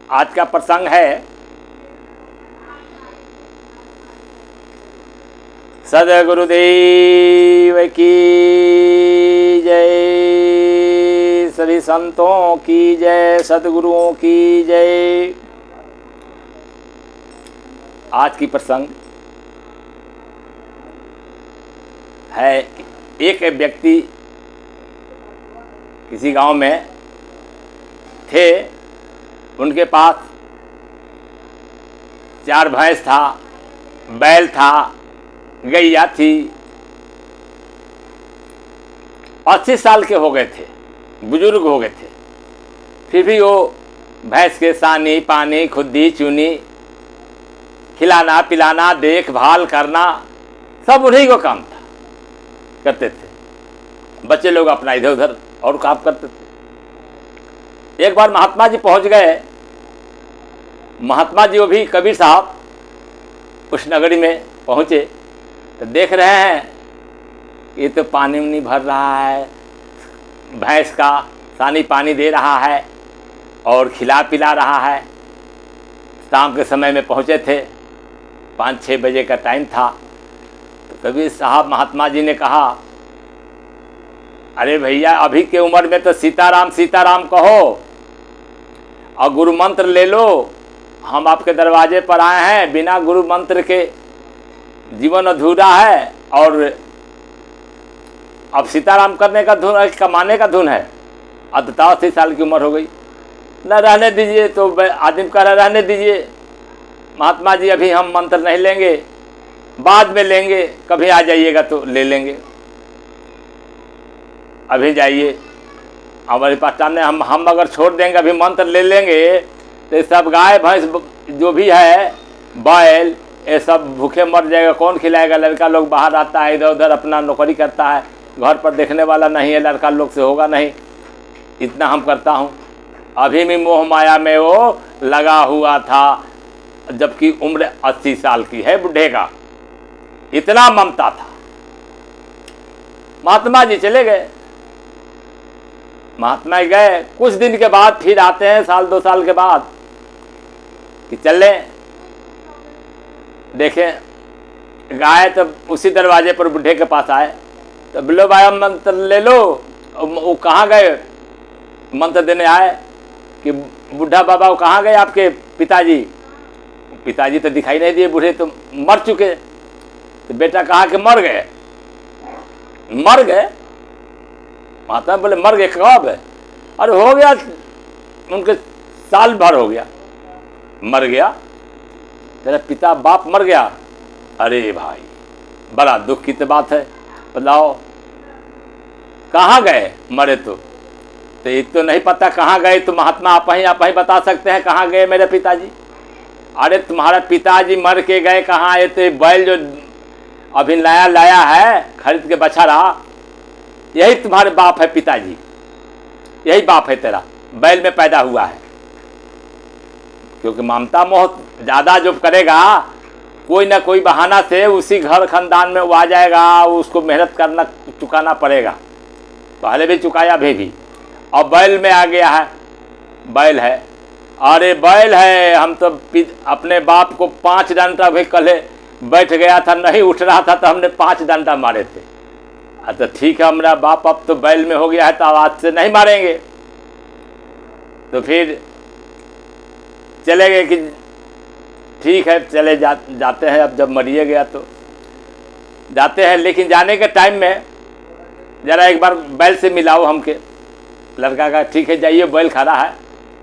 आज का प्रसंग है सद्गुरुदेव की जय, सभी संतों की जय, सद्गुरुओं की जय। आज की प्रसंग है एक व्यक्ति किसी गांव में थे, उनके पास 4 भैंस था, बैल था, गैया थी। 80 साल के हो गए थे, बुजुर्ग हो गए थे, फिर भी वो भैंस के सानी पानी खुद्दी चुनी, खिलाना पिलाना देखभाल करना सब उन्हीं को काम था, करते थे। बच्चे लोग अपना इधर उधर और काम करते थे। एक बार महात्मा जी पहुंच गए। महात्मा जी वो भी कबीर साहब उस नगरी में पहुंचे तो देख रहे हैं ये तो पानी नहीं भर रहा है, भैंस का सानी पानी दे रहा है और खिला पिला रहा है। शाम के समय में पहुंचे थे, 5-6 बजे का टाइम था। तो कबीर साहब महात्मा जी ने कहा, अरे भैया अभी के उम्र में तो सीताराम सीताराम कहो और गुरु मंत्र ले लो। हम आपके दरवाजे पर आए हैं, बिना गुरु मंत्र के जीवन अधूरा है और अब सीताराम करने का धुन, कमाने का धुन है। अब बताओ 80 साल की उम्र हो गई, न रहने दीजिए। तो आदमी कह रहा रहने दीजिए महात्मा जी, अभी हम मंत्र नहीं लेंगे, बाद में लेंगे, कभी आ जाइएगा तो ले लेंगे, अभी जाइए हमारे पास टाइम नहीं। हम अगर छोड़ देंगे, अभी मंत्र ले लेंगे तो सब गाय भैंस जो भी है, बैल, ये सब भूखे मर जाएगा, कौन खिलाएगा। लड़का लोग बाहर आता है, इधर उधर अपना नौकरी करता है, घर पर देखने वाला नहीं है, लड़का लोग से होगा नहीं। इतना हम करता हूँ। अभी भी मोह माया में वो लगा हुआ था, जबकि उम्र 80 साल की है बुढ़े का। इतना ममता था। महात्मा जी चले गए। महात्मा गए, कुछ दिन के बाद फिर आते हैं, 1-2 साल के बाद, कि चले देखें गाय। तो उसी दरवाजे पर बुढ़े के पास आए तो बोलो भाई मंत्र ले लो। वो कहाँ गए मंत्र देने आए कि बुढ़ा बाबा वो कहाँ गए आपके पिताजी। पिताजी तो दिखाई नहीं दिए, बूढ़े तो मर चुके। तो बेटा कहा कि मर गए। मर गए? माता बोले मर गए कब? अरे हो गया उनके साल भर हो गया, मर गया। तेरा पिता बाप मर गया? अरे भाई बड़ा दुख की तो बात है, बताओ कहाँ गए मरे? तो ये तो नहीं पता कहाँ गए। तो महात्मा आप ही बता सकते हैं कहाँ गए मेरे पिताजी। अरे तुम्हारा पिताजी मर के गए कहाँ? ये तो बैल जो अभी नया लाया है खरीद के बछड़ा, यही तुम्हारे बाप है पिताजी, यही बाप है तेरा, बैल में पैदा हुआ है। क्योंकि ममता मोह ज़्यादा जो करेगा, कोई ना कोई बहाना से उसी घर खानदान में वो आ जाएगा, उसको मेहनत करना चुकाना पड़ेगा। पहले भी चुकाया, अभी भी। और बैल में आ गया है, बैल है। अरे बैल है, हम तो अपने बाप को 5 डंडा भी कल बैठ गया था, नहीं उठ रहा था तो हमने 5 डंडा मारे थे। तो ठीक है, हमारा बाप अब तो बैल में हो गया है तो आज से नहीं मारेंगे। तो फिर चले गए कि ठीक है चले जाते हैं। अब जब मरिए गया तो जाते हैं, लेकिन जाने के टाइम में ज़रा एक बार बैल से मिलाओ हमके। लड़का का ठीक है जाइए, बैल खड़ा है।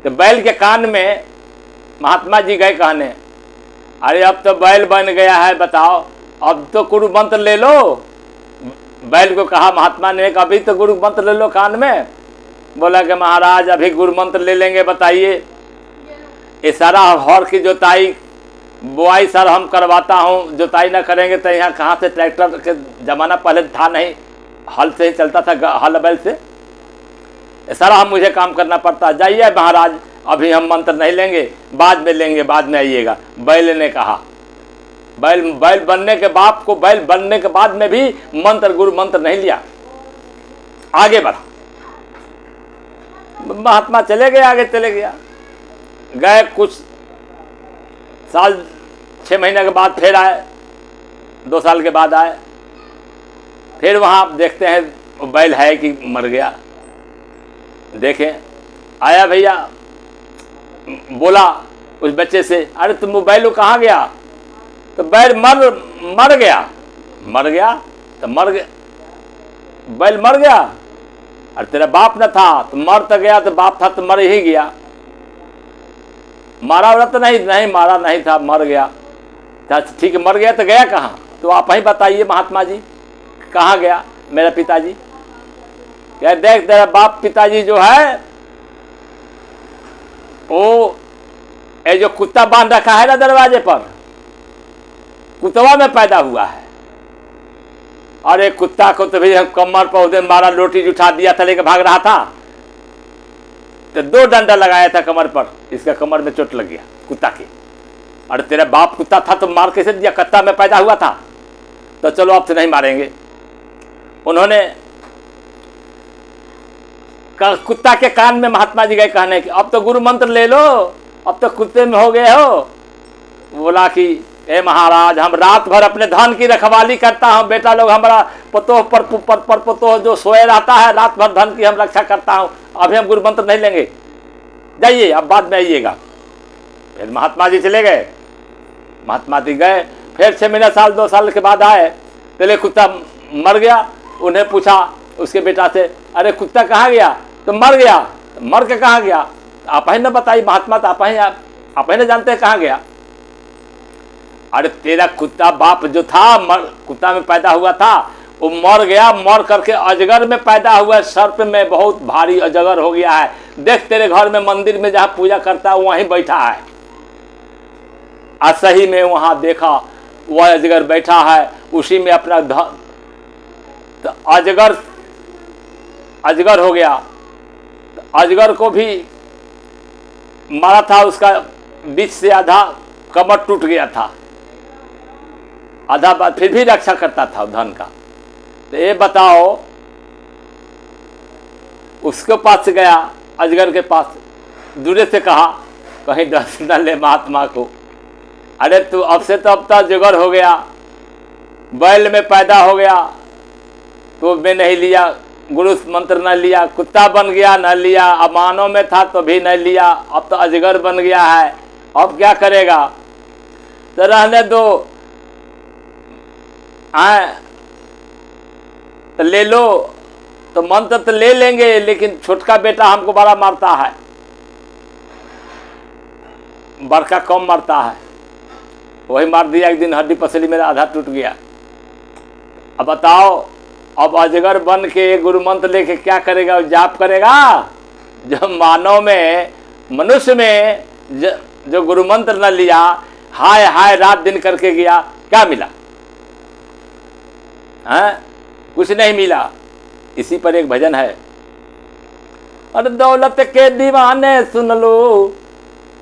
तो बैल के कान में महात्मा जी गए कहने, अरे अब तो बैल बन गया है, बताओ अब तो गुरु मंत्र ले लो। बैल को कहा महात्मा ने कि अभी तो गुरु मंत्र ले लो कान में। बोला कि महाराज अभी गुरु मंत्र ले लेंगे, बताइए ये सारा हर की जोताई बुआई सर हम करवाता हूँ, जोताई ना करेंगे तो यहाँ कहाँ से? ट्रैक्टर के ज़माना पहले था नहीं, हल से ही चलता था, हल बैल से। सारा हम मुझे काम करना पड़ता। जाइए महाराज अभी हम मंत्र नहीं लेंगे, बाद में लेंगे, बाद में आइएगा। बैल ने कहा। बैल बनने के बाप को बैल बनने के बाद में भी मंत्र गुरु मंत्र नहीं लिया, आगे बढ़ा। महात्मा चले गए, आगे चले गया। गए, कुछ साल 6 महीने के बाद फिर आए, 2 साल के बाद आए, फिर वहाँ देखते हैं बैल है कि मर गया। देखें, आया भैया, बोला उस बच्चे से, अरे तुम बैल कहाँ गया? तो बैल मर गया। तो मर गया, बैल मर गया। अरे तेरा बाप न था तो मर तो गया, तो बाप था तो मर ही गया। मारा वाला तो नहीं मारा नहीं था, मर गया। ठीक है, मर गया तो गया कहाँ? तो आप ही बताइए महात्मा जी, कहाँ गया मेरा पिताजी? क्या देख, तेरा बाप पिताजी जो है वो ये जो कुत्ता बांध रखा है ना दरवाजे पर, कुतवा में पैदा हुआ है। अरे कुत्ता को तो भी हम कमर पर उधर मारा, लोटी उठा दिया था, लेकर भाग रहा था तो 2 डंडा लगाया था कमर पर, इसका कमर में चोट लग गया कुत्ता की। अरे तेरा बाप कुत्ता था तो मार कैसे दिया? कुत्ता में पैदा हुआ था तो चलो अब तो नहीं मारेंगे। उन्होंने कुत्ता के कान में महात्मा जी गए कहने कि अब तो गुरु मंत्र ले लो, अब तो कुत्ते में हो गए हो। बोला कि ए महाराज, हम रात भर अपने धन की रखवाली करता हूँ, बेटा लोग हमारा पतोह पर पतोह जो सोए रहता है, रात भर धन की हम रक्षा करता हूँ, अभी हम गुरु मंत्र नहीं लेंगे, जाइए अब बाद में आइएगा। फिर महात्मा जी चले गए। महात्मा जी गए, फिर 6 महीने 2 साल के बाद आए, पहले कुत्ता मर गया। उन्हें पूछा उसके बेटा से, अरे कुत्ता कहाँ गया? तो मर गया। मर के कहाँ गया? आप ही न बताइए महात्मा, तो आप ही न जानते हैं कहाँ गया। अरे तेरा कुत्ता बाप जो था, कुत्ता में पैदा हुआ था, वो मर गया, मर करके अजगर में पैदा हुआ, सर्प में बहुत भारी अजगर हो गया है। देख तेरे घर में मंदिर में जहाँ पूजा करता है वहीं बैठा है। सही में वहाँ देखा वह अजगर बैठा है, उसी में अपना तो अजगर हो गया। तो अजगर को भी मारा था, उसका बीच से आधा कमर टूट गया था, आधा बात फिर भी रक्षा करता था धन का। तो ये बताओ, उसके पास गया, अजगर के पास, दूर से कहा कहीं दर्शन न ले महात्मा को। अरे तू अब से तो अब तक जुगर हो गया, बैल में पैदा हो गया तो मैं नहीं लिया, गुरु मंत्र न लिया, कुत्ता बन गया न लिया, अमानों में था तो भी नहीं लिया, अब तो अजगर बन गया है, अब क्या करेगा? तो रहने दो, तो ले लो, तो मंत्र तो ले लेंगे, लेकिन छोटका बेटा हमको बड़ा मारता है, बड़का कम मारता है। वही मार दिया, एक दिन हड्डी पसली मेरा आधा टूट गया। अब बताओ, अब अजगर बन के गुरु मंत्र लेके क्या करेगा? जाप करेगा? जो मानव में, मनुष्य में जो गुरु मंत्र न लिया, हाय हाय रात दिन करके गया, क्या मिला? हैं? कुछ नहीं मिला। इसी पर एक भजन है, अरे दौलत के दीवाने सुन लो,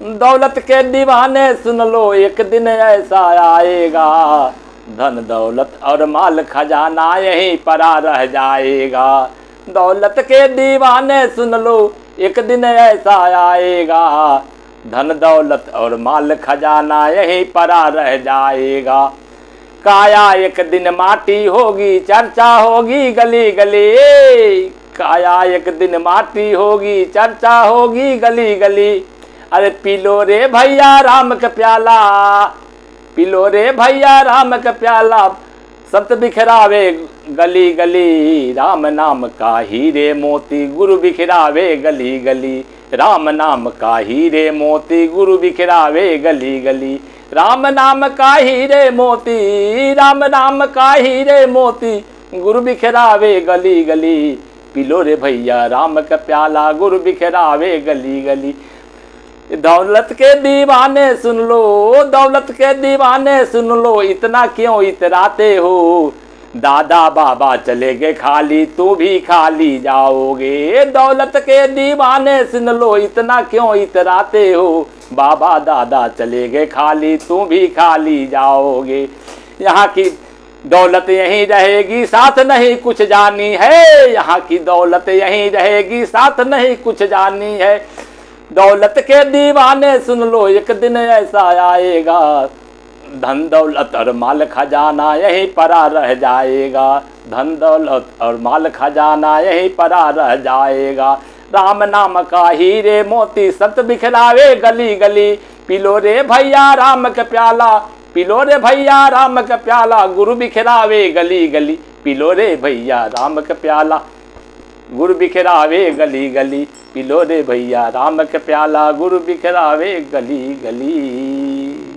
दौलत के दीवाने सुन लो, एक दिन ऐसा आएगा, धन दौलत और माल खजाना यहीं पड़ा रह जाएगा। दौलत के दीवाने सुन लो, एक दिन ऐसा आएगा, धन दौलत और माल खजाना यहीं पड़ा रह जाएगा। काया एक दिन माटी होगी, चर्चा होगी गली गली, काया एक दिन माटी होगी, चर्चा होगी गली गली। अरे पी लो रे भैया राम का प्याला, पी लो रे भैया राम का प्याला, संत बिखरावे गली गली, राम नाम का हीरे मोती गुरु बिखरावे गली गली, राम नाम का हीरे मोती गुरु बिखरावे गली गली, राम नाम का हीरे मोती, राम नाम का हीरे मोती गुरु बिखरावे गली गली। पी लो रे भैया राम का प्याला, गुरु बिखरावे गली गली। दौलत के दीवाने सुन लो, दौलत के दीवाने सुन लो, इतना क्यों इतराते हो? दादा बाबा चले गए खाली, तू भी खाली जाओगे। दौलत के दीवाने सुन लो, इतना क्यों इतराते हो? बाबा दादा चले गए खाली, तू भी खाली जाओगे। यहाँ की दौलत यहीं रहेगी, साथ नहीं कुछ जानी है, यहाँ की दौलत यहीं रहेगी, साथ नहीं कुछ जानी है। दौलत के दीवाने सुन लो एक दिन ऐसा आएगा, धन दौलत और माल खजाना यहीं परा रह जाएगा, धन दौलत और माल खजाना यहीं परा रह जाएगा। राम नाम का हीरे मोती सत बिखरावे गली गली, पिलो रे भैया राम का प्याला, पिलो रे भैया राम का प्याला, गुरु बिखरावे गली गली, पिलो रे भैया राम का प्याला, गुरु बिखरावे गली गली, पिलो रे भैया राम का प्याला, गुरु बिखरावे गली गली।